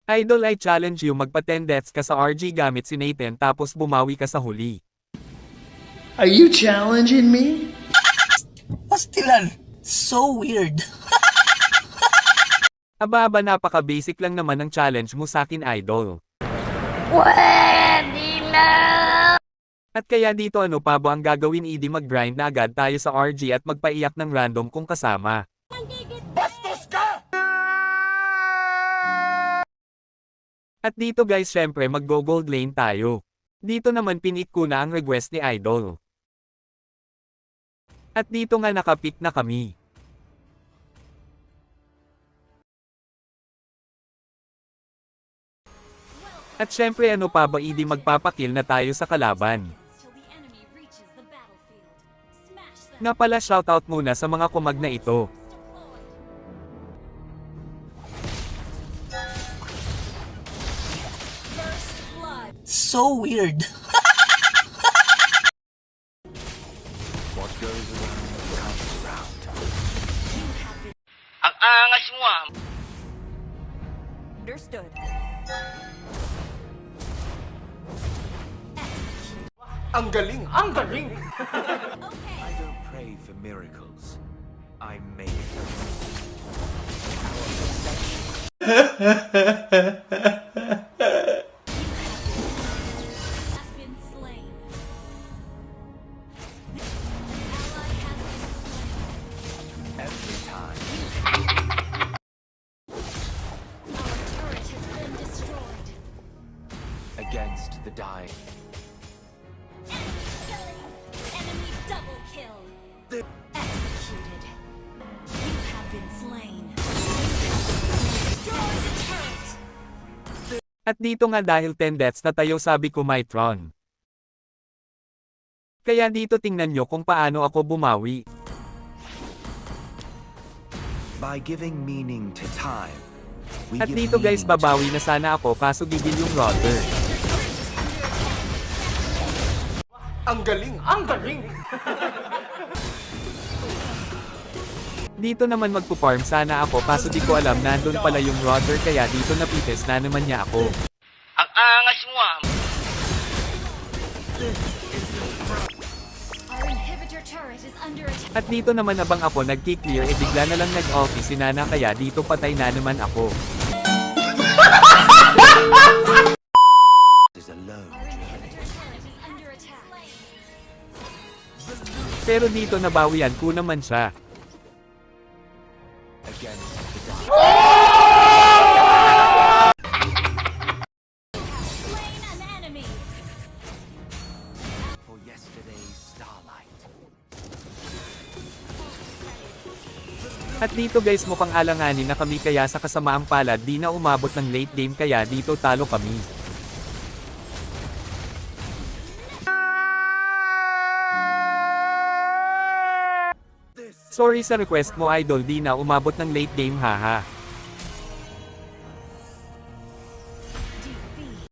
Idol, I challenge you magpa 10 deaths ka sa RG gamit si Nathan tapos bumawi ka sa huli. Are you challenging me? Pastilan. So weird. Aba, napaka-basic lang naman ng challenge mo sakin, Idol. Pwede na! At kaya dito ano pa ba ang gagawin, idi mag-grind na agad tayo sa RG at magpaiyak ng random kung kasama. Bastos ka! At dito guys, syempre mag-go gold lane tayo. Dito naman pinik ko na ang request ni Idol. At dito nga nakapick na kami. At syempre ano pa ba, idi magpapakil na tayo sa kalaban. Nga pala, shoutout muna sa mga kumag na ito. So weird. What goes around comes around. Ang angas mo ah. Understood. Ang galing! Ang galing! I don't pray for miracles. I make them. Has been slain. Ally has been slain. Every time. Our turret has been destroyed. Against the dying. Enemy double kill. Executed. You have been slain. Destroy the turret. At dito nga dahil 10 deaths na tayo, sabi ko may Tron. Kaya dito tingnan nyo kung paano ako bumawi. By giving meaning to time, we At give dito guys, meaning to babawi na sana ako kaso gigil yung router. Ang galing! Ang galing! Dito naman magpo-farm sana ako kaso di ko alam nandun pala yung router, kaya dito napites na naman niya ako. Ang angas mo ah. Our inhibitor turret is under attack. At dito naman abang ako nagki-clear, bigla na lang nag-ulti si Nana, kaya dito patay na naman ako. is alone. Our inhibitor turret is under attack. Pero dito nabawian ko naman siya. Against the dying. Slain an enemy. For yesterday's starlight. At dito guys, mukhang alanganin na kami, kaya sa kasamaang palad di na umabot ng late game, kaya dito talo kami. Sorry sa request mo, Idol, di na umabot ng late game, haha.